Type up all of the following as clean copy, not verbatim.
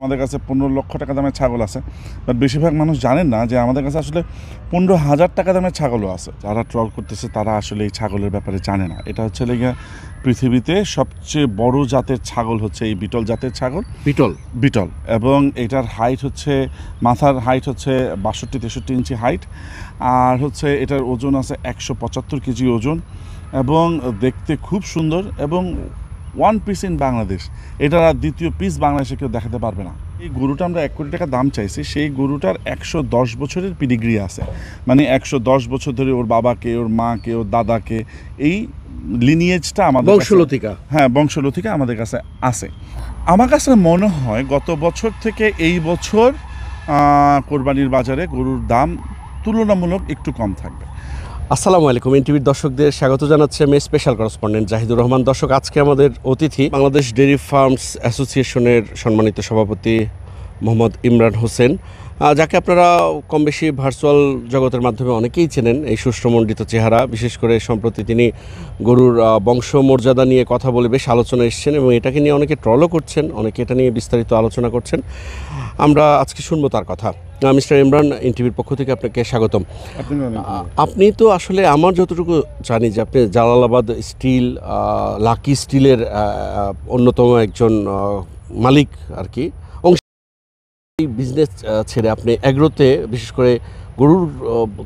আমাদের কাছে 15 লক্ষ টাকা দামের ছাগল আছে, বাট বেশিরভাগ মানুষ জানেন না যে আমাদের কাছে আসলে 15,000 টাকা দামের ছাগলও আছে। যারা ট্রল করতেছে তারা আসলে এই ছাগলের ব্যাপারে জানে না। এটা হচ্ছে লেগে পৃথিবীতে সবচেয়ে বড় জাতের ছাগল হচ্ছে এই বিটল জাতের ছাগল। বিটল এবং এটার হাইট হচ্ছে, মাথার হাইট হচ্ছে 62-63 ইঞ্চি হাইট, আর হচ্ছে এটার ওজন আছে 175 কেজি ওজন এবং দেখতে খুব সুন্দর এবং ওয়ান পিস ইন বাংলাদেশ। এটার আর দ্বিতীয় পিস বাংলাদেশে কেউ দেখাতে পারবে না। এই গরুটা আমরা 1 কোটি টাকা দাম চাইছি, সেই গরুটার 110 বছরের পিডিগ্রি আছে, মানে 110 বছর ধরে ওর বাবাকে, ওর মাকে, ওর দাদাকে, এই লিনিয়েজটা আমাদের বংশলতিকা আমাদের কাছে আছে। আমার কাছে মনে হয় গত বছর থেকে এই বছর কোরবানির বাজারে গরুর দাম তুলনামূলক একটু কম থাকবে। আসসালামু আলাইকুম, এনটিভির দর্শকদের স্বাগত জানাচ্ছে আমি স্পেশাল করেসপন্ডেন্ট জাহিদুর রহমান। দর্শক, আজকে আমাদের অতিথি বাংলাদেশ ডেইরি ফার্মস অ্যাসোসিয়েশনের সম্মানিত সভাপতি মোহাম্মদ ইমরান হোসেন, যাকে আপনারা কম বেশি ভার্চুয়াল জগতের মাধ্যমে অনেকেই চেনেন। এই সুশ্রমণ্ডিত চেহারা, বিশেষ করে সম্প্রতি তিনি গরুর বংশমর্যাদা নিয়ে কথা বলে বেশ আলোচনা এসেছেন এবং এটাকে নিয়ে অনেকে ট্রলও করছেন, অনেকে এটা নিয়ে বিস্তারিত আলোচনা করছেন। আমরা আজকে শুনবো তার কথা। মিস্টার ইমরান, এনটিভির পক্ষ থেকে আপনাকে স্বাগতম। আপনি তো আসলে আমার যতটুকু জানি যে আপনি জালালাবাদ স্টিল, লাকি স্টিলের অন্যতম একজন মালিক আর কি। এই বিজনেস ছেড়ে আপনি এগ্রোতে, বিশেষ করে গরুর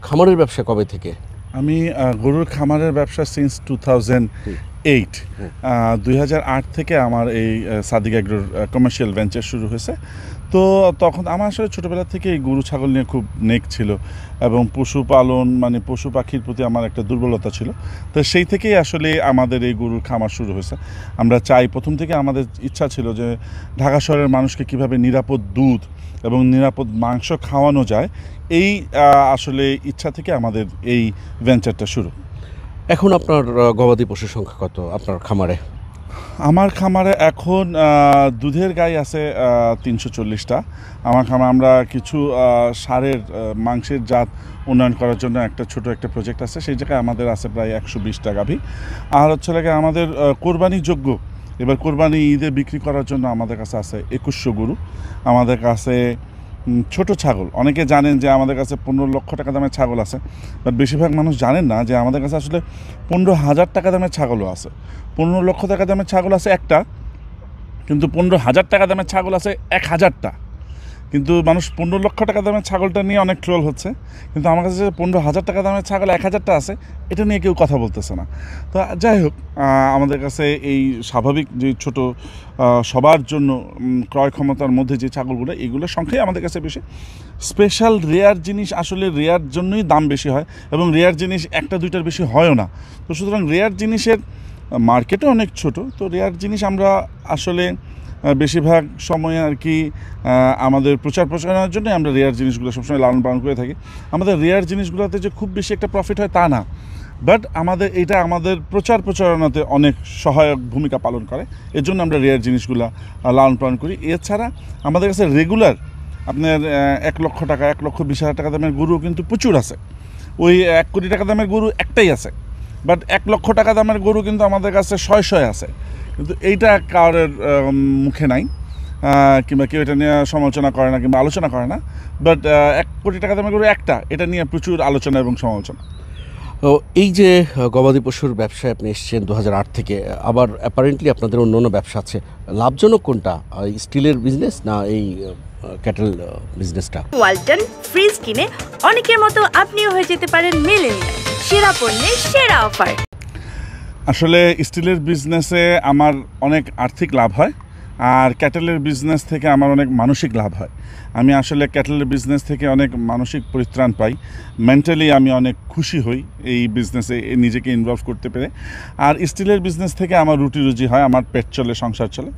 খামারের ব্যবসা কবে থেকে? আমি গরুর খামারের ব্যবসা সিন্স 2008 থেকে আমার এই সাদিক এগ্রোর কমার্শিয়াল ভেঞ্চার শুরু হয়েছে। তো তখন আমার আসলে ছোটোবেলা থেকে এই গরু ছাগল নিয়ে খুব নেক ছিল এবং পশুপালন, মানে পশু পাখির প্রতি আমার একটা দুর্বলতা ছিল। তো সেই থেকেই আসলে আমাদের এই গরুর খামার শুরু হয়েছে। আমরা চাই, প্রথম থেকে আমাদের ইচ্ছা ছিল যে ঢাকা শহরের মানুষকে কিভাবে নিরাপদ দুধ এবং নিরাপদ মাংস খাওয়ানো যায়, এই আসলে ইচ্ছা থেকে আমাদের এই ভেঞ্চারটা শুরু। এখন আপনার গবাদি পশুর সংখ্যা কত আপনার খামারে? আমার খামারে এখন দুধের গাই আছে 340টা। আমার খামারে আমরা কিছু ষাঁড়ের মাংসের জাত উন্নয়ন করার জন্য একটা ছোট একটা প্রজেক্ট আছে, সেই জায়গায় আমাদের আছে প্রায় 120টা গাভী। আর হচ্ছে লাগে আমাদের কোরবানি যোগ্য, এবার কোরবানি ঈদে বিক্রি করার জন্য আমাদের কাছে আছে 2100 গরু। আমাদের কাছে ছোট ছাগল, অনেকে জানেন যে আমাদের কাছে 15 লক্ষ টাকা দামের ছাগল আছে, বাট বেশিরভাগ মানুষ জানেন না যে আমাদের কাছে আসলে 15,000 টাকা দামের ছাগলও আছে। 15 লক্ষ টাকা দামের ছাগল আছে একটা, কিন্তু 15,000 টাকা দামের ছাগল আছে 1000টা। কিন্তু মানুষ 15 লক্ষ টাকা দামের ছাগলটা নিয়ে অনেক ট্রোল হচ্ছে, কিন্তু আমার কাছে 15,000 টাকা দামের ছাগল 1000টা আছে, এটা নিয়ে কেউ কথা বলতেছে না। তো যাই হোক, আমাদের কাছে এই স্বাভাবিক যে ছোট সবার জন্য ক্রয় ক্ষমতার মধ্যে যে ছাগলগুলো, এগুলোর সংখ্যাই আমাদের কাছে বেশি। স্পেশাল রেয়ার জিনিস আসলে রেয়ার জন্যই দাম বেশি হয় এবং রেয়ার জিনিস একটা দুইটার বেশি হয়ও না। তো সুতরাং রেয়ার জিনিসের মার্কেটও অনেক ছোট। তো রেয়ার জিনিস আমরা আসলে বেশিরভাগ সময় আর কি আমাদের প্রচার প্রচারণার জন্য আমরা রেয়ার জিনিসগুলো সবসময় লালন পালন করে থাকি। আমাদের রেয়ার জিনিসগুলোতে যে খুব বেশি একটা প্রফিট হয় তা না, বাট এটা আমাদের প্রচার প্রচারণাতে অনেক সহায়ক ভূমিকা পালন করে, এর জন্য আমরা রেয়ার জিনিসগুলো লালন পালন করি। এছাড়া আমাদের কাছে রেগুলার আপনার 1 লক্ষ টাকা, 1,20,000 টাকা দামের গরুও কিন্তু প্রচুর আছে। ওই 1 কোটি টাকা দামের গরু একটাই আছে, বাট 1 লক্ষ টাকা দামের গরু কিন্তু আমাদের কাছে শয় আছে। কিন্তু এইটা কারোর মুখে নাই, কিংবা কেউ এটা নিয়ে সমালোচনা করে না কিংবা আলোচনা করে না, বাট 1 কোটি টাকা দামের গরু একটা, এটা নিয়ে প্রচুর আলোচনা এবং সমালোচনা। তো এই যে গবাদি পশুর ব্যবসায় আপনি এসেছেন 2008 থেকে, আবার অ্যাপারেন্টলি আপনাদের অন্য ব্যবসা আছে, লাভজনক কোনটা, স্টিলের বিজনেস না এই ক্যাটেল বিজনেসটা? ওয়ালটন ফ্রিজ কিনে অনেকের মতো আপনিও হয়ে যেতে পারেন মিলেনিয়াল, সেরা পণ্যের সেরা অফার। আসলে স্টিলের বিজনেসে আমার অনেক আর্থিক লাভ হয়, আর ক্যাটেলের বিজনেস থেকে আমার অনেক মানসিক লাভ হয়। আমি আসলে ক্যাটেলের বিজনেস থেকে অনেক মানসিক পরিত্রাণ পাই, মেন্টালি আমি অনেক খুশি হই এই বিজনেসে নিজেকে ইনভলভ করতে পেরে। আর স্টিলের বিজনেস থেকে আমার রুটি রুজি হয়, আমার পেট চলে, সংসার চলে।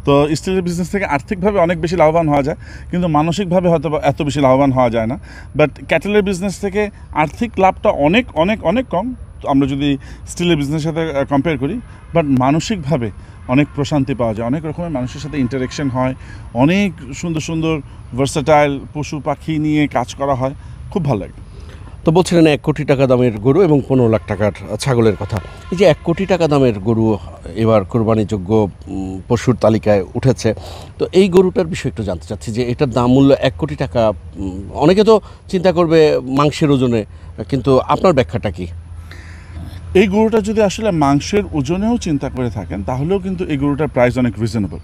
তো স্টিলের বিজনেস থেকে আর্থিকভাবে অনেক বেশি লাভবান হওয়া যায়, কিন্তু মানসিকভাবে হয়তো এত বেশি লাভবান হওয়া যায় না। বাট ক্যাটেলের বিজনেস থেকে আর্থিক লাভটা অনেক অনেক অনেক কম আমরা যদি স্টিলের বিজনেসের সাথে কম্পেয়ার করি, বাট মানসিকভাবে অনেক প্রশান্তি পাওয়া যায়, অনেক রকমের মানুষের সাথে ইন্টারেকশন হয়, অনেক সুন্দর সুন্দর ভার্সেটাইল পশু পাখি নিয়ে কাজ করা হয়, খুব ভালো লাগে। তো বলছিলেন 1 কোটি টাকা দামের গরু এবং 15 লাখ টাকার ছাগলের কথা। এই যে 1 কোটি টাকা দামের গরু এবার কোরবানিযোগ্য পশুর তালিকায় উঠেছে, তো এই গরুটার বিষয়ে একটু জানতে চাচ্ছি যে এটার দাম মূল্য 1 কোটি টাকা। অনেকে তো চিন্তা করবে মাংসের ওজনে, কিন্তু আপনার ব্যাখ্যাটা কি? এই গরুটা যদি আসলে মাংসের ওজনেও চিন্তা করে থাকেন তাহলেও কিন্তু এই গরুটার প্রাইস অনেক রিজনেবল।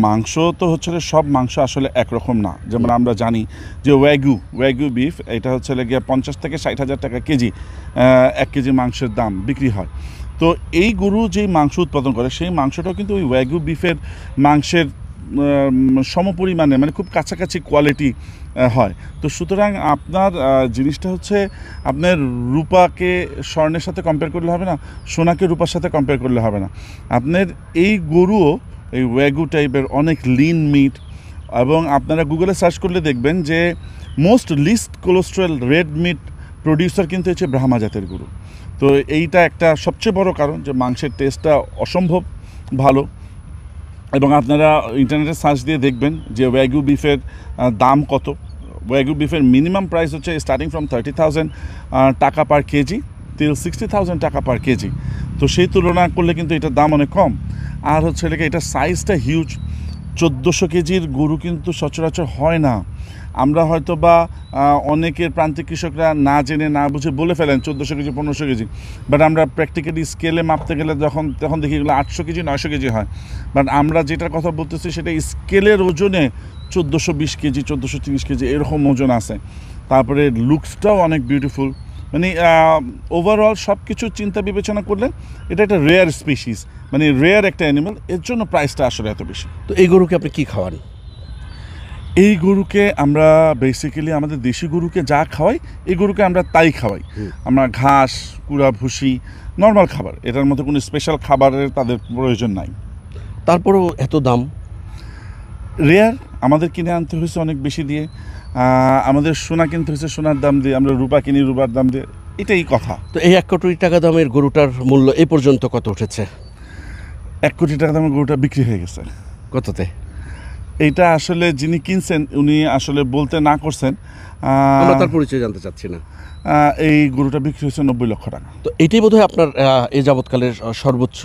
মাংস তো হচ্ছে সব মাংস আসলে একরকম না। যেমন আমরা জানি যে ওয়াগু বিফ এটা হচ্ছে গিয়ে 50 থেকে 60 হাজার টাকা কেজি 1 কেজি মাংসের দাম বিক্রি হয়। তো এই গরু যেই মাংস উৎপাদন করে সেই মাংসটাও কিন্তু ওই ওয়াগু বিফের মাংসের সমপরিমাণে মানে খুব কাছাকাছি কোয়ালিটি হয়। তো সুতরাং আপনার জিনিসটা হচ্ছে আপনার রূপাকে স্বর্ণের সাথে কম্পেয়ার করলে হবে না, সোনাকে রূপার সাথে কম্পেয়ার করলে হবে না। আপনার এই গরুও এই ওয়াগু টাইপের অনেক লিন মিট, এবং আপনারা গুগলে সার্চ করলে দেখবেন যে most list cholesterol red meat producer কিন্তু হচ্ছে ব্রাহ্মা জাতের গরু। তো এইটা একটা সবচেয়ে বড় কারণ যে মাংসের টেস্টটা অসম্ভব ভালো। এবং আপনারা ইন্টারনেটে সার্চ দিয়ে দেখবেন যে ওয়াগু বিফের দাম কত। ওয়াগু বিফের মিনিমাম প্রাইস হচ্ছে স্টার্টিং ফ্রম 30,000 টাকা পার কেজি টিল 60,000 টাকা পার কেজি। তো সেই তুলনা করলে কিন্তু এটার দাম অনেক কম। আর হচ্ছে এটার সাইজটা হিউজ। 1400 কেজির গরু কিন্তু সচরাচর হয় না। আমরা হয়তো বা অনেকের প্রান্তিক কৃষকরা না জেনে না বুঝে বলে ফেলেন 1400 কেজি 1500 কেজি, বাট আমরা প্র্যাকটিক্যালি স্কেলে মাপতে গেলে তখন দেখি এগুলো 800 কেজি 900 কেজি হয়। বাট আমরা যেটার কথা বলতেছি সেটা স্কেলের ওজনে 1420 কেজি 1430 কেজি এরকম ওজন আছে। তারপরে লুকসটাও অনেক বিউটিফুল। মানে ওভারঅল সব কিছু চিন্তা বিবেচনা করলে এটা একটা রেয়ার স্পিসিস, মানে রেয়ার একটা অ্যানিমাল, এর জন্য প্রাইসটা আসলে এত বেশি। তো এই গরুকে আপনি কি খাওয়ান? এই গরুকে আমরা বেসিক্যালি আমাদের দেশি গরুকে যা খাওয়াই এই গরুকে আমরা তাই খাওয়াই। আমরা ঘাস, কুড়া, ভুসি, নর্মাল খাবার, এটার মধ্যে কোনো স্পেশাল খাবারের তাদের প্রয়োজন নাই। তারপরেও এত দাম? রেয়ার, আমাদের কিনে আনতে হয়েছে অনেক বেশি দিয়ে, আমাদের সোনা কিনতে হয়েছে সোনার দাম দিয়ে, আমরা রূপা কিনি রূপার দাম দিয়ে, এটাই কথা। তো এই 1 কোটি টাকা দামের গরুটার মূল্য এ পর্যন্ত কত উঠেছে? 1 কোটি টাকা দামের গরুটা বিক্রি হয়ে গেছে। কততে? এইটা আসলে যিনি কিনছেন উনি আসলে বলতে না করছেন। আমরা তার পরিচয় জানতে চাচ্ছি না। এই গরুটা বিক্রি হয়েছে 90 লক্ষ টাকা। তো এটাই বোধহয় আপনার এ যাবৎকালের সর্বোচ্চ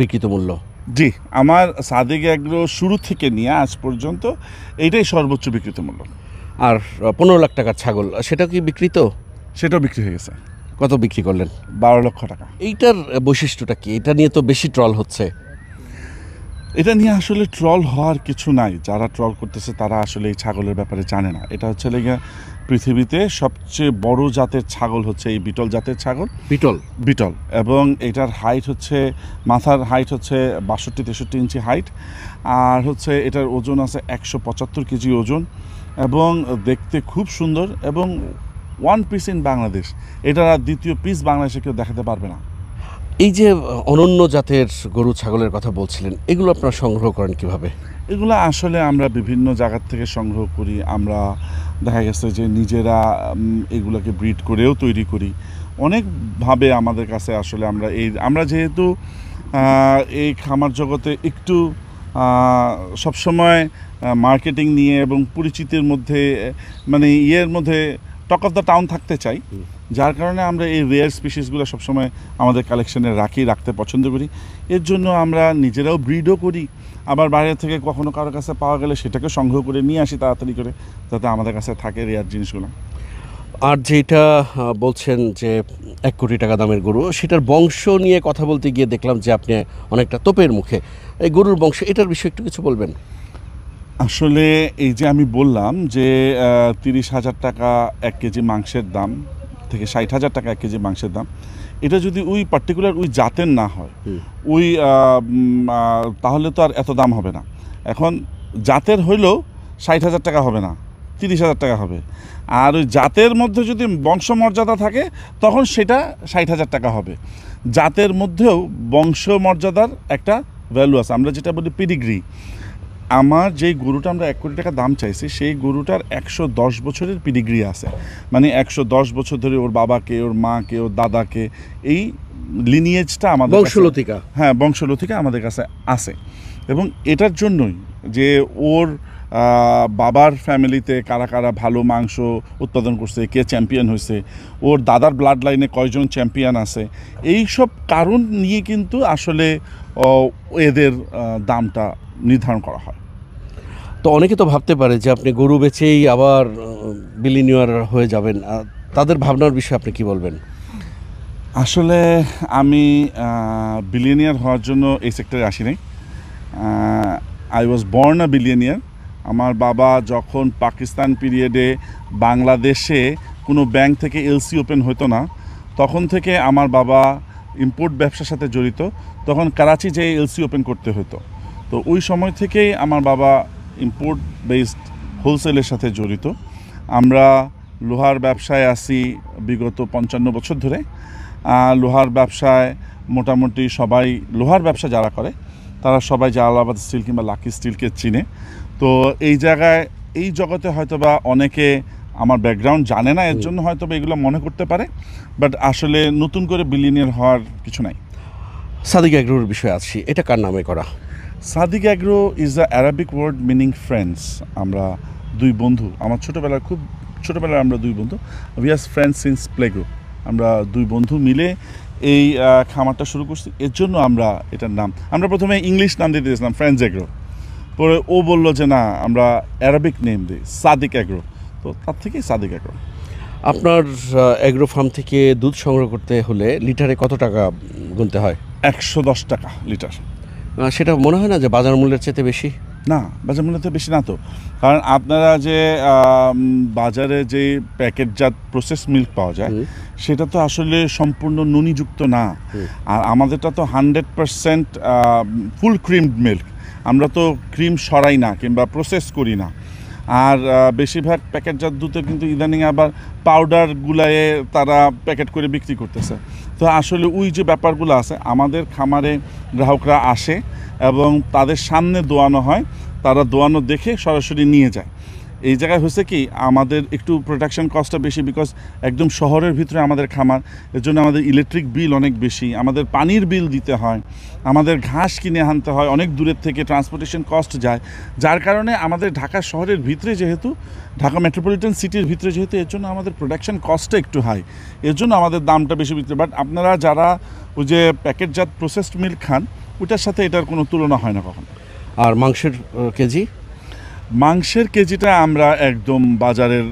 বিক্রিত মূল্য? জি, আমার সাদেক এগ্রো শুরু থেকে নিয়ে আজ পর্যন্ত এইটাই সর্বোচ্চ বিক্রিত মূল্য। আর 15 লাখ টাকার ছাগল, সেটা কি বিক্রিত? সেটাও বিক্রি হয়ে গেছে। কত বিক্রি করলেন? 12 লক্ষ টাকা। এইটার বৈশিষ্ট্যটা কি? এটা নিয়ে তো বেশি ট্রল হচ্ছে। এটা নিয়ে আসলে ট্রল হওয়ার কিছু নাই। যারা ট্রল করতেছে তারা আসলে এই ছাগলের ব্যাপারে জানে না। এটা হচ্ছে পৃথিবীতে সবচেয়ে বড় জাতের ছাগল হচ্ছে এই বিটল জাতের ছাগল। বিটল, এবং এটার হাইট হচ্ছে, মাথার হাইট হচ্ছে 62-63 ইঞ্চি হাইট, আর হচ্ছে এটার ওজন আছে 175 কেজি ওজন, এবং দেখতে খুব সুন্দর, এবং 1 পিস ইন বাংলাদেশ। এটার আর দ্বিতীয় পিস বাংলাদেশে কেউ দেখাতে পারবে না। এই যে অনন্য জাতের গরু ছাগলের কথা বলছিলেন, এগুলো আপনারা সংগ্রহ করেন কিভাবে? এগুলো আসলে আমরা বিভিন্ন জায়গার থেকে সংগ্রহ করি। আমরা দেখা গেছে যে নিজেরা এগুলোকে ব্রিড করেও তৈরি করি অনেকভাবে। আমাদের কাছে আসলে আমরা যেহেতু এই খামার জগতে একটু সবসময় মার্কেটিং নিয়ে এবং পরিচিতির মধ্যে, মানে মধ্যে টক অফ দ্য টাউন থাকতে চাই, যার কারণে আমরা এই রেয়ার স্পিসিসগুলো সবসময় আমাদের কালেকশনে রাখতে পছন্দ করি। এর জন্য আমরা নিজেরাও ব্রিডও করি, আবার বাইরে থেকে কখনো কারোর কাছে পাওয়া গেলে সেটাকে সংগ্রহ করে নিয়ে আসি তাড়াতাড়ি করে, যাতে আমাদের কাছে থাকে রেয়ার জিনিসগুলো। আর যেটা বলছেন যে 1 কোটি টাকা দামের গরু, সেটার বংশ নিয়ে কথা বলতে গিয়ে দেখলাম যে আপনি অনেকটা তোপের মুখে। এই গরুর বংশ, এটার বিষয়ে একটু কিছু বলবেন? আসলে এই যে আমি বললাম যে 30,000 টাকা 1 কেজি মাংসের দাম থেকে 60,000 টাকা 1 কেজি মাংসের দাম, এটা যদি ওই পার্টিকুলার ওই জাতের না হয় তাহলে তো আর এত দাম হবে না। এখন জাতের হইলেও 60,000 টাকা হবে না, 30,000 টাকা হবে। আর ওই জাতের মধ্যে যদি বংশমর্যাদা থাকে তখন সেটা 60,000 টাকা হবে। জাতের মধ্যেও বংশমর্যাদার একটা ভ্যালু আছে, আমরা যেটা বলি পিডিগ্রি। আমার যেই গরুটা আমরা 1 কোটি টাকা দাম চাইছি সেই গরুটার 110 বছরের পিডিগ্রি আছে, মানে 110 বছর ধরে ওর বাবাকে, ওর মাকে, ওর দাদাকে, এই লিনিয়েজটা আমাদের বংশলতিকা, বংশলতিকা আমাদের কাছে আছে। এবং এটার জন্যই যে ওর বাবার ফ্যামিলিতে কারা কারা ভালো মাংস উৎপাদন করছে, কে চ্যাম্পিয়ন হয়েছে, ওর দাদার ব্লাড লাইনে কয়জন চ্যাম্পিয়ন আছে, এই সব কারণ নিয়ে কিন্তু আসলে এদের দামটা নির্ধারণ করা হয়। তো অনেকে তো ভাবতে পারে যে আপনি গরু বেচেই আবার বিলিনিয়ার হয়ে যাবেন, তাদের ভাবনার বিষয়ে আপনি কি বলবেন? আসলে আমি বিলিয়নিয়ার হওয়ার জন্য এই সেক্টরে আসি নাই। I was born a billionaire. আমার বাবা যখন পাকিস্তান পিরিয়ডে বাংলাদেশে কোনো ব্যাংক থেকে এলসি ওপেন হতো না, তখন থেকে আমার বাবা ইম্পোর্ট ব্যবসার সাথে জড়িত। তখন করাচি যেয়ে এলসি ওপেন করতে হতো। তো ওই সময় থেকেই আমার বাবা ইম্পোর্ট বেসড হোলসেলের সাথে জড়িত। আমরা লোহার ব্যবসায় আছি বিগত 55 বছর ধরে। লোহার ব্যবসায় মোটামুটি সবাই, লোহার ব্যবসা যারা করে তারা সবাই জালালাবাদ স্টিল কিংবা লাকি স্টিলকে চিনে। তো এই জায়গায়, এই জগতে হয়তোবা অনেকে আমার ব্যাকগ্রাউন্ড জানে না, এর জন্য হয়তোবা এগুলো মনে করতে পারে, বাট আসলে নতুন করে বিলিয়নিয়ার হওয়ার কিছু নাই। সাদিক অ্যাগ্রোর বিষয়ে আছি, এটা কার নামে করা? Sadiq agro is a Arabic word meaning friends. আমরা দুই বন্ধু, আমার খুব ছোটোবেলায় আমরা দুই বন্ধু, we are friends since play group. আমরা দুই বন্ধু মিলে এই খামারটা শুরু করছি। এর জন্য আমরা এটার নাম, আমরা প্রথমে ইংলিশ নাম দিয়ে দিয়েছিলাম ফ্রেন্ডস অ্যাগ্রো। পরে ও বললো যে না, আমরা অ্যারাবিক নেম দিই, সাদিক অ্যাগ্রো। তো তার থেকেই সাদিক অ্যাগ্রো। আপনার অ্যাগ্রো ফার্ম থেকে দুধ সংগ্রহ করতে হলে লিটারে কত টাকা গুনতে হয়? 110 টাকা লিটার। সেটা মনে হয় না যে বাজার মূল্যের চেয়ে বেশি? না, বাজার মূল্য তো বেশি না। তো কারণ আপনারা যে বাজারে যে প্যাকেটজাত প্রসেস মিল্ক পাওয়া যায়, সেটা তো আসলে সম্পূর্ণ নুনিযুক্ত না। আর আমাদেরটা তো 100% ফুল ক্রিমড মিল্ক। আমরা তো ক্রিম সরাই না কিংবা প্রসেস করি না। আর বেশিরভাগ প্যাকেটজাত দুধে কিন্তু ইদানিং আবার পাউডার গুলায়ে তারা প্যাকেট করে বিক্রি করতেছে। তো আসলে ওই যে ব্যাপারগুলো আছে, আমাদের খামারে গ্রাহকরা আসে এবং তাদের সামনে দোয়ানো হয়, তারা দোয়ানো দেখে সরাসরি নিয়ে যায়। এই জায়গায় হয়েছে কি, আমাদের একটু প্রোডাকশন কস্টটা বেশি, বিকজ একদম শহরের ভিতরে আমাদের খামার। এর জন্য আমাদের ইলেকট্রিক বিল অনেক বেশি, আমাদের পানির বিল দিতে হয়, আমাদের ঘাস কিনে আনতে হয়, অনেক দূরের থেকে ট্রান্সপোর্টেশন কস্ট যায়। যার কারণে আমাদের ঢাকা শহরের ভিতরে যেহেতু, ঢাকা মেট্রোপলিটন সিটির ভিতরে যেহেতু, এর জন্য আমাদের প্রোডাকশন কস্টটা একটু হাই। এর জন্য আমাদের দামটা বেশি বিক্রি। বাট আপনারা যারা ওই যে প্যাকেটজাত প্রসেসড মিল্ক খান, ওটার সাথে এটার কোনো তুলনা হয় না কখনো। আর মাংসের কেজি? মাংসের কেজিটা আমরা একদম বাজারের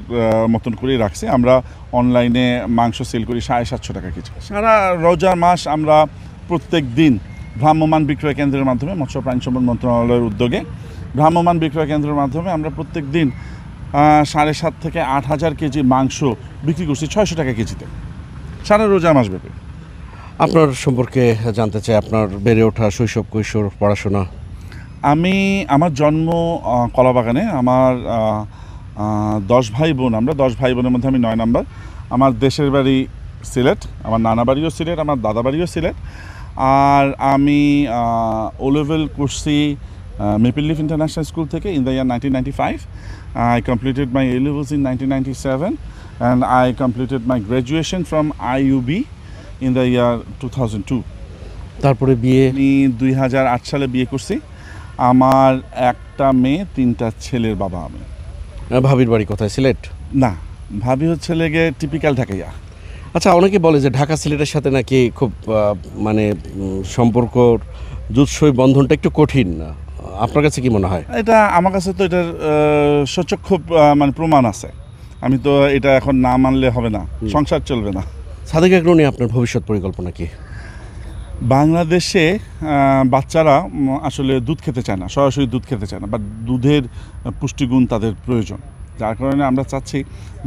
মতন করেই রাখছি। আমরা অনলাইনে মাংস সেল করি 750 টাকা কেজি। সারা রোজার মাস আমরা প্রত্যেক দিন ভ্রাম্যমাণ বিক্রয় কেন্দ্রের মাধ্যমে, মৎস্য প্রাণী সম্পদ মন্ত্রণালয়ের উদ্যোগে ভ্রাম্যমাণ বিক্রয় কেন্দ্রের মাধ্যমে আমরা প্রত্যেক দিন 7,500 থেকে 8,000 কেজি মাংস বিক্রি করছি 600 টাকা কেজিতে, সারা রোজার মাস ব্যাপী। আপনার সম্পর্কে জানতে চাই, আপনার বেড়ে ওঠা, শৈশব, কৈশোর, পড়াশোনা। আমার জন্ম কলাবাগানে। আমার 10 ভাই বোন। আমরা 10 ভাই বোনের মধ্যে আমি 9 নাম্বার। আমার দেশের বাড়ি সিলেট, আমার নানা বাড়িও সিলেট, আমার দাদা বাড়িও সিলেট। আর আমি ও লেভেল করছি মেপল লিফ ইন্টারন্যাশনাল স্কুল থেকে in the year 1995. I completed my A levels in 1997 and I completed my graduation from IUB in the year 2002. তারপরে বিয়ে? আমি 2008 সালে বিয়ে করছি। আমার একটা মেয়ে, 3টা ছেলের বাবা আমি। ভাবির বাড়ি কোথায়? সিলেট? না, ভাবি হচ্ছে লেগে টিপিক্যাল ঢাকাইয়া। আচ্ছা, অনেকে বলে যে ঢাকা সিলেটের সাথে নাকি খুব মানে সম্পর্ক, জুৎসই বন্ধনটা একটু কঠিন। আপনার কাছে কি মনে হয়? এটা আমার কাছে তো এটার সচক্ষু মানে প্রমাণ আছে। আমি তো এটা এখন না মানলে হবে না, সংসার চলবে না। সাদিক অ্যাগ্রো নিয়ে আপনার ভবিষ্যৎ পরিকল্পনা কি? বাংলাদেশে বাচ্চারা আসলে দুধ খেতে চায় না, সরাসরি দুধ খেতে চায় না, বাট দুধের পুষ্টিগুণ তাদের প্রয়োজন। যার কারণে আমরা চাচ্ছি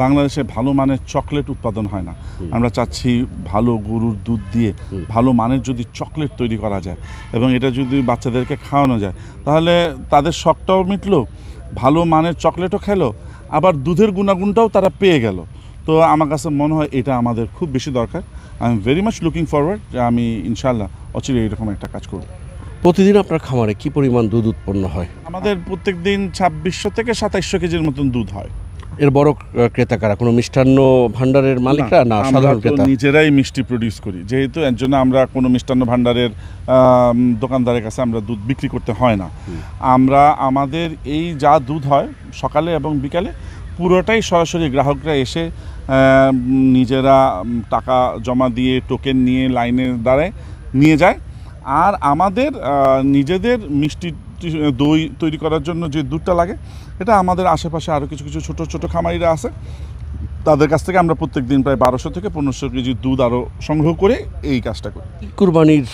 বাংলাদেশে ভালো মানের চকলেট উৎপাদন হয় না। আমরা চাচ্ছি ভালো গরুর দুধ দিয়ে ভালো মানের যদি চকলেট তৈরি করা যায় এবং এটা যদি বাচ্চাদেরকে খাওয়ানো যায়, তাহলে তাদের শখটাও মিটলো, ভালো মানের চকলেটও খেলো, আবার দুধের গুণাগুণটাও তারা পেয়ে গেল। তো আমার কাছে মনে হয় এটা আমাদের খুব বেশি দরকার। I am very much looking forward যে আমি ইনশাল্লাহ অচিরে এরকম একটা কাজ করব। প্রতিদিন আপনার খামারে কি পরিমাণ দুধ উৎপন্ন হয়? আমাদের প্রত্যেক দিন 2600 থেকে 2700 কেজির মতন দুধ হয়। এর বড় ক্রেতা কারা? কোনো মিষ্টান্ন ভান্ডারের মালিকরা না আমরা সাধারণ তো ক্রেতা? নিজেরাই মিষ্টি প্রডিউস করি, যেহেতু এর জন্য আমরা কোনো মিষ্টান্ন ভান্ডারের দোকানদারের কাছে আমরা দুধ বিক্রি করতে হয় না। আমরা আমাদের এই যা দুধ হয় সকালে এবং বিকালে পুরোটাই সরাসরি গ্রাহকরা এসে নিজেরা টাকা জমা দিয়ে টোকেন নিয়ে লাইনে দাঁড়ায় নিয়ে যায়। আর আমাদের নিজেদের মিষ্টি দই তৈরি করার জন্য যে দুধটা লাগে, এটা আমাদের আশেপাশে আরও কিছু কিছু ছোটো ছোটো খামারিরা আছে, তাদের কাছ থেকে আমরা প্রত্যেক দিন প্রায় 1200 থেকে 1500 কেজি দুধ আরও সংগ্রহ করে এই কাজটা করি। কুরবানির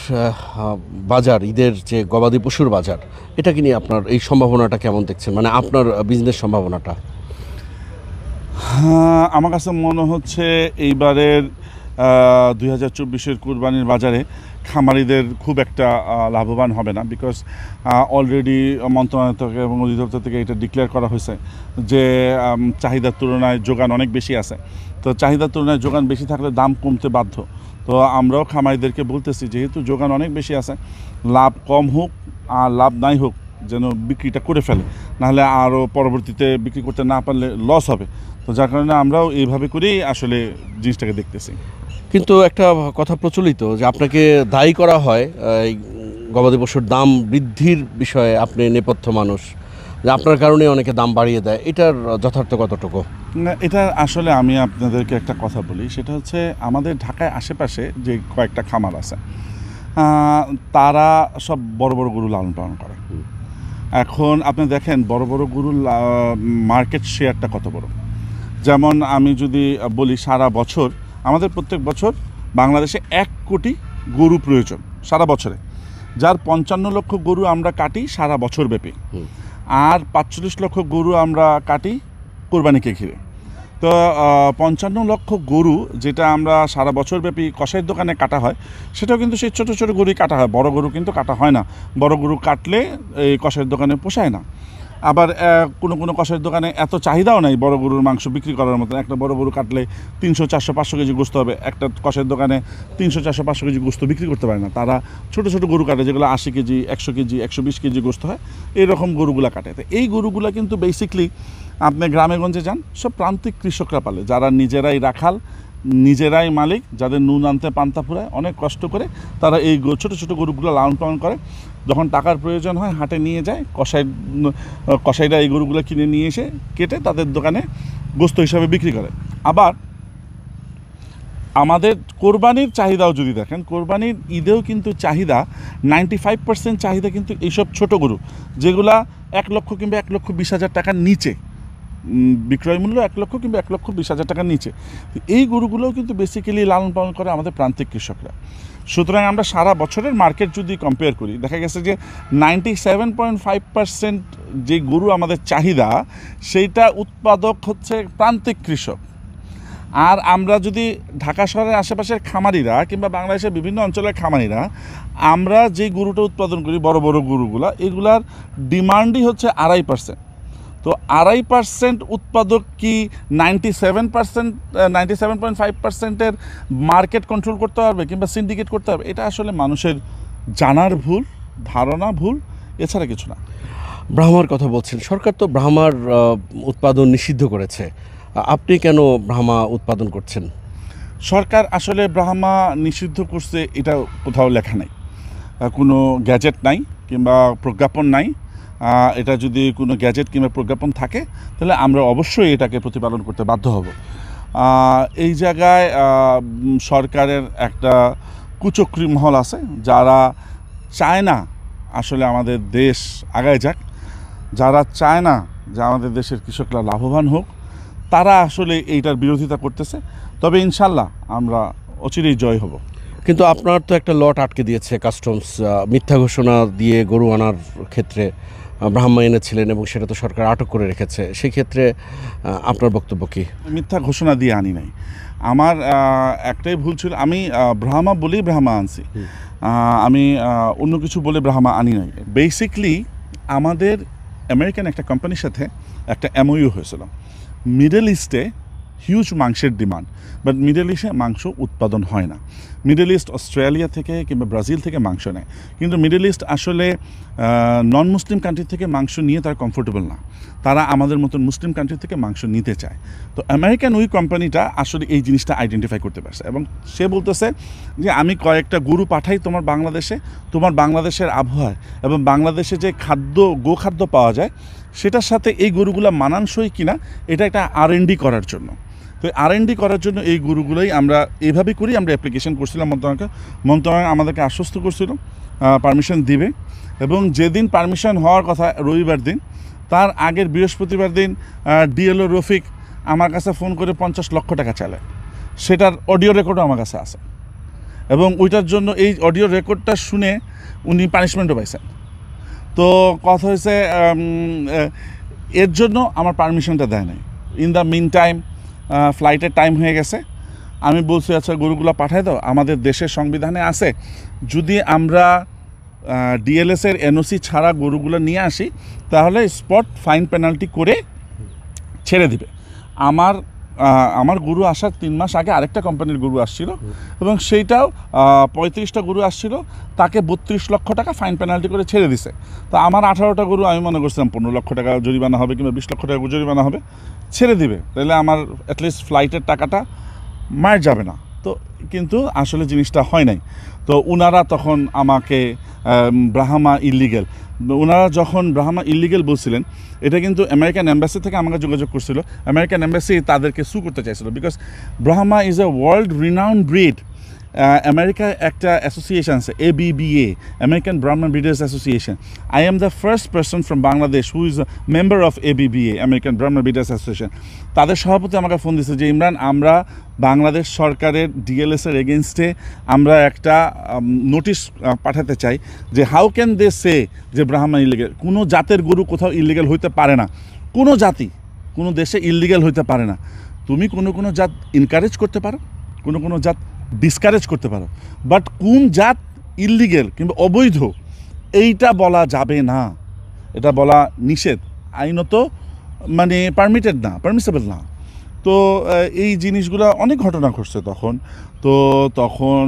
বাজার, ঈদের যে গবাদি পশুর বাজার, এটা কি নিয়ে আপনার এই সম্ভাবনাটা কেমন দেখছেন, মানে আপনার বিজনেস সম্ভাবনাটা? হ্যাঁ, আমার কাছে মনে হচ্ছে এইবারের 2024-এর কুরবানির বাজারে খামারিদের খুব একটা লাভবান হবে না, বিকজ অলরেডি মন্ত্রণালয় থেকে এবং অধিদপ্তর থেকে এটা ডিক্লেয়ার করা হয়েছে যে চাহিদার তুলনায় যোগান অনেক বেশি আছে। তো চাহিদার তুলনায় যোগান বেশি থাকলে দাম কমতে বাধ্য। তো আমরাও খামারিদেরকে বলতেছি, যেহেতু যোগান অনেক বেশি আছে, লাভ কম হোক আর লাভ নাই হোক, যেন বিক্রিটা করে ফেলে, নাহলে আরও পরবর্তীতে বিক্রি করতে না পারলে লস হবে। তো যার কারণে আমরাও এইভাবে করেই আসলে জিনিসটাকে দেখতেছি। কিন্তু একটা কথা প্রচলিত যে আপনাকে দায়ী করা হয় এই গবাদি পশুর দাম বৃদ্ধির বিষয়ে, আপনি নেপথ্য মানুষ, যে আপনার কারণে অনেকে দাম বাড়িয়ে দেয়, এটার যথার্থ কতটুকু? না, এটা আসলে আমি আপনাদেরকে একটা কথা বলি, সেটা হচ্ছে আমাদের ঢাকায় আশেপাশে যে কয়েকটা খামার আছে, তারা সব বড় বড় গরু লালন পালন করে। এখন আপনি দেখেন বড় বড় গরুর মার্কেট শেয়ারটা কত বড়। যেমন আমি যদি বলি, সারা বছর আমাদের প্রত্যেক বছর বাংলাদেশে 1 কোটি গরু প্রয়োজন সারা বছরে, যার 55 লক্ষ গরু আমরা কাটি সারা বছর ব্যাপী, আর 45 লক্ষ গরু আমরা কাটি কোরবানিকে ঘিরে। তো 55 লক্ষ গরু যেটা আমরা সারা বছর ব্যাপী কসাইয়ের দোকানে কাটা হয়, সেটাও কিন্তু সেই ছোটো ছোটো গরুই কাটা হয়, বড় গরু কিন্তু কাটা হয় না। বড় গরু কাটলে এই কসাইয়ের দোকানে পোষায় না। আবার কোনো কোনো কসাইয়ের দোকানে এত চাহিদাও নাই বড় গরুর মাংস বিক্রি করার মতো। একটা বড় গরু কাটলে 300, 400, 500 কেজি গোস্ত হবে, একটা কসাইয়ের দোকানে 300, 400, 500 কেজি গোস্ত বিক্রি করতে পারে না। তারা ছোটো ছোটো গরু কাটে, যেগুলো 80 কেজি, 100 কেজি, 120 কেজি গোস্ত হয়, এইরকম গরুগুলা কাটে। তো এই গরুগুলা কিন্তু বেসিকলি আপনি গ্রামেগঞ্জে যান, সব প্রান্তিক কৃষকরা পালে, যারা নিজেরাই রাখাল, নিজেরাই মালিক, যাদের নুন আনতে পান্তা ফুরায়, অনেক কষ্ট করে তারা এই ছোটো ছোটো গরুগুলো লালন পালন করে। যখন টাকার প্রয়োজন হয় হাটে নিয়ে যায়, কসাইরা এই গরুগুলো কিনে নিয়ে এসে কেটে তাদের দোকানে গোস্ত হিসাবে বিক্রি করে। আবার আমাদের কোরবানির চাহিদাও যদি দেখেন, কোরবানির ঈদেও কিন্তু চাহিদা 95% চাহিদা কিন্তু এইসব ছোটো গরু, যেগুলা 1 লক্ষ কিংবা 1,20,000 টাকার নিচে বিক্রয় মূল্য, 1 লক্ষ কিংবা 1,20,000 টাকার নিচে। এই গরুগুলোও কিন্তু বেসিক্যালি লালন পালন করে আমাদের প্রান্তিক কৃষকরা। সুতরাং আমরা সারা বছরের মার্কেট যদি কম্পেয়ার করি, দেখা গেছে যে 97.5% যে গরু আমাদের চাহিদা, সেইটা উৎপাদক হচ্ছে প্রান্তিক কৃষক। আর আমরা যদি ঢাকা শহরের আশেপাশের খামারিরা কিংবা বাংলাদেশের বিভিন্ন অঞ্চলের খামারিরা, আমরা যে গরুটা উৎপাদন করি বড় বড় গরুগুলা, এগুলার ডিমান্ডই হচ্ছে 2.5%। তো 2.5% উৎপাদক কি 97.5%-এর মার্কেট কন্ট্রোল করতে পারবে কিংবা সিন্ডিকেট করতে পারবে? এটা আসলে মানুষের জানার ভুল, ধারণা ভুল, এছাড়া কিছু না। ব্রাহ্মার কথা বলছেন, সরকার তো ব্রাহ্মার উৎপাদন নিষিদ্ধ করেছে, আপনি কেন ব্রাহ্মা উৎপাদন করছেন? সরকার আসলে ব্রাহ্মা নিষিদ্ধ করছে এটা কোথাও লেখা নাই, কোনো গ্যাজেট নাই কিংবা প্রজ্ঞাপন নাই। এটা যদি কোনো গ্যাজেট কিংবা প্রজ্ঞাপন থাকে, তাহলে আমরা অবশ্যই এটাকে প্রতিপালন করতে বাধ্য হব। এই জায়গায় সরকারের একটা কুচক্রী মহল আছে, যারা চায় না আসলে আমাদের দেশ আগায় যাক, যারা চায় না যে আমাদের দেশের কৃষকরা লাভবান হোক, তারা আসলে এইটার বিরোধিতা করতেছে। তবে ইনশাল্লাহ আমরা অচিরেই জয় হব। কিন্তু আপনার তো একটা লট আটকে দিয়েছে কাস্টমস, মিথ্যা ঘোষণা দিয়ে গরু আনার ক্ষেত্রে ব্রাহ্মা এনেছিলেন এবং সেটা তো সরকার আটক করে রেখেছে, সেই ক্ষেত্রে আপনার বক্তব্য কী? মিথ্যা ঘোষণা দিয়ে আনি নাই, আমার একটাই ভুল ছিল, আমি ব্রাহ্মা বলেই ব্রাহ্মা আনছি, আমি অন্য কিছু বলে ব্রাহ্মা আনি নাই। বেসিকলি আমাদের আমেরিকান একটা কোম্পানির সাথে একটা MOU হয়েছিল। মিডল ইস্টে হিউজ মাংসের ডিমান্ড, বাট মিডল ইস্টে মাংস উৎপাদন হয় না। মিডল ইস্ট অস্ট্রেলিয়া থেকে কিংবা ব্রাজিল থেকে মাংস নেয়, কিন্তু মিডল ইস্ট আসলে নন মুসলিম কান্ট্রি থেকে মাংস নিয়ে তারা কমফোর্টেবল না, তারা আমাদের মতন মুসলিম কান্ট্রি থেকে মাংস নিতে চায়। তো আমেরিকান ওই কোম্পানিটা আসলে এই জিনিসটা আইডেন্টিফাই করতে পারছে এবং সে বলতেছে যে আমি কয়েকটা গরু পাঠাই তোমার বাংলাদেশে, তোমার বাংলাদেশের আবহাওয়ায় এবং বাংলাদেশে যে গোখাদ্য পাওয়া যায় সেটার সাথে এই গরুগুলো মানানসই কিনা এটা একটা R&D করার জন্য। তো R&D করার জন্য এই গরুগুলোই আমরা এইভাবে করি, আমরা অ্যাপ্লিকেশন করছিলাম মন্ত্রণালয় আমাদেরকে আশ্বস্ত করছিল পারমিশন দিবে, এবং যেদিন পারমিশন হওয়ার কথা রবিবার দিন, তার আগের বৃহস্পতিবার দিন DLO রফিক আমার কাছে ফোন করে 50 লক্ষ টাকা চালায়, সেটার অডিও রেকর্ডও আমার কাছে আছে, এবং ওইটার জন্য এই অডিও রেকর্ডটা শুনে উনি পানিশমেন্টও পাইছেন। তো কথা হয়েছে এর জন্য আমার পারমিশনটা দেয় নাই। ইন দ্য মিন টাইম ফ্লাইটের টাইম হয়ে গেছে, আমি বলছি আচ্ছা গরুগুলো পাঠাই দাও, আমাদের দেশের সংবিধানে আছে যদি আমরা DLS-এর NOC ছাড়া গরুগুলো নিয়ে আসি তাহলে স্পট ফাইন পেনাল্টি করে ছেড়ে দিবে। আমার গরু আসার 3 মাস আগে আরেকটা কোম্পানির গরু আসছিল এবং সেইটাও 35টা গরু আসছিল, তাকে 32 লক্ষ টাকা ফাইন পেনাল্টি করে ছেড়ে দিছে। তো আমার 18টা গরু আমি মনে করছিলাম 15 লক্ষ টাকা জরিমানা হবে কিংবা 20 লক্ষ টাকা জরিমানা হবে, ছেড়ে দিবে, তাহলে আমার অ্যাটলিস্ট ফ্লাইটের টাকাটা মার যাবে না। তো কিন্তু আসলে জিনিসটা হয় নাই। তো ওনারা তখন আমাকে ব্রাহ্মা ইলিগেল, ওনারা যখন ব্রাহ্মা ইলিগেল বলছিলেন, এটা কিন্তু আমেরিকান এম্বাসি থেকে আমাকে যোগাযোগ করছিল, আমেরিকান এম্বাসি তাদেরকে সু করতে চাইছিল, because Brahma is a world renowned breed. আমেরিকায় একটা অ্যাসোসিয়েশন আছে ABBA, আমেরিকান ব্রাহ্মণ breeders association. I am the first person from Bangladesh who is a member of ABBA, American ব্রাহ্মণ ব্রিডার্স অ্যাসোসিয়েশন। তাদের সভাপতি আমাকে ফোন দিচ্ছে যে ইমরান, আমরা বাংলাদেশ সরকারের DLS-এর এগেনস্টে আমরা একটা নোটিশ পাঠাতে চাই যে হাউ ক্যান দে সে যে ব্রাহ্মণ ইলিগেল। কোনো জাতের গরু কোথাও ইলিগেল হইতে পারে না, কোনো জাতি কোনো দেশে ইলিগেল হইতে পারে না। তুমি কোনো জাত এনকারেজ করতে পারো, কোনো জাত ডিসকারেজ করতে পারো, বাট কোন জাত ইলিগেল কিংবা অবৈধ এইটা বলা যাবে না, এটা বলা নিষেধ, আইনত মানে পারমিটেড না, পারমিসেবল না। তো এই জিনিসগুলো অনেক ঘটনা ঘটছে তখন। তো তখন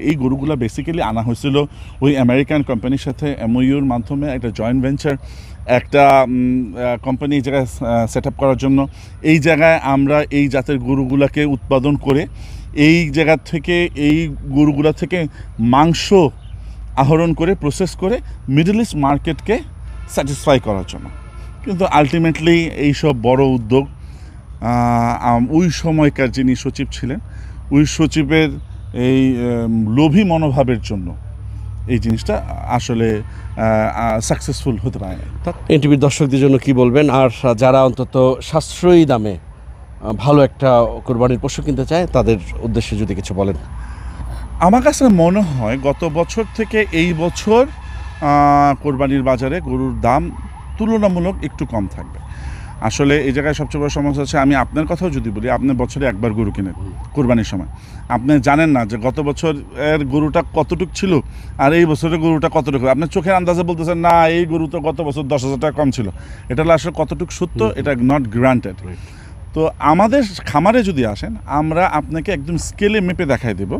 এই গরুগুলো বেসিক্যালি আনা হয়েছিল ওই আমেরিকান কোম্পানির সাথে MOU-র মাধ্যমে, একটা জয়েন্ট ভেঞ্চার, একটা কোম্পানি এই জায়গায় সেট আপ করার জন্য। এই জায়গায় আমরা এই জাতের গরুগুলোকে উৎপাদন করে এই জায়গা থেকে এই গরুগুলা থেকে মাংস আহরণ করে প্রসেস করে মিডল ইস্ট মার্কেটকে স্যাটিসফাই করার জন্য। কিন্তু আলটিমেটলি এইসব বড় উদ্যোগ ওই সময়কার যিনি সচিব ছিলেন, ওই সচিবের এই লোভী মনোভাবের জন্য এই জিনিসটা আসলে সাকসেসফুল হতে পারে না। এনটিভির দর্শকদের জন্য কি বলবেন, আর যারা অন্তত সাশ্রয়ী দামে ভালো একটা কোরবানির পশু কিনতে চায় তাদের উদ্দেশ্যে যদি কিছু বলেন? আমার কাছে মনে হয় গত বছর থেকে এই বছর কোরবানির বাজারে গরুর দাম তুলনামূলক একটু কম থাকবে। আসলে এই জায়গায় সবচেয়ে বড় সমস্যা হচ্ছে, আমি আপনার কথাও যদি বলি, আপনি বছরে একবার গরু কিনেন কোরবানির সময়, আপনি জানেন না যে গত বছরের গরুটা কতটুক ছিল আর এই বছরের গরুটা কতটুকু। আপনি চোখের আন্দাজে বলতেছেন না এই গরু তো গত বছর 10,000 টাকা কম ছিল, এটা হলো আসলে কতটুক সত্য, এটা নট গ্রান্টেড। তো আমাদের খামারে যদি আসেন, আমরা আপনাকে একদম স্কেলে মেপে দেখাই দেব।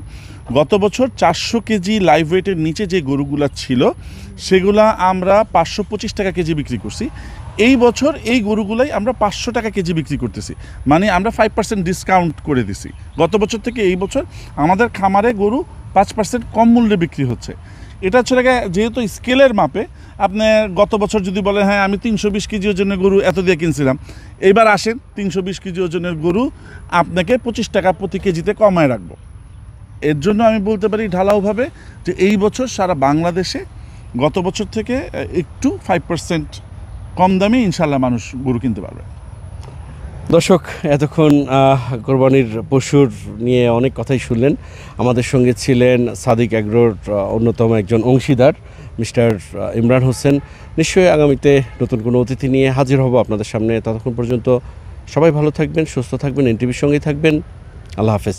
গত বছর 400 কেজি লাইভ ওয়েটের নিচে যে গরুগুলা ছিল সেগুলা আমরা 525 টাকা কেজি বিক্রি করছি। এই বছর এই গরুগুলাই আমরা 500 টাকা কেজি বিক্রি করতেছি, মানে আমরা 5% ডিসকাউন্ট করে দিছি। গত বছর থেকে এই বছর আমাদের খামারে গরু 5% কম মূল্যে বিক্রি হচ্ছে। এটা হচ্ছে যেহেতু স্কেলের মাপে, আপনি গত বছর যদি বলেন হ্যাঁ আমি 320 কেজি ওজনের গরু এত দিয়ে কিনছিলাম, এইবার আসেন 320 কেজি ওজনের গরু আপনাকে 25 টাকা প্রতি কেজিতে কমায় রাখবো। এর জন্য আমি বলতে পারি ঢালাওভাবে যে এই বছর সারা বাংলাদেশে গত বছর থেকে একটু 5% কম দামে ইনশাল্লাহ মানুষ গরু কিনতে পারবে। দর্শক, এতক্ষণ কোরবানির পশুর নিয়ে অনেক কথাই শুনলেন। আমাদের সঙ্গে ছিলেন সাদিক অ্যাগ্রোর অন্যতম একজন অংশীদার মিস্টার ইমরান হোসেন। নিশ্চয়ই আগামীতে নতুন কোনো অতিথি নিয়ে হাজির হব আপনাদের সামনে। ততক্ষণ পর্যন্ত সবাই ভালো থাকবেন, সুস্থ থাকবেন, এনটিভির সঙ্গেই থাকবেন। আল্লাহ হাফেজ।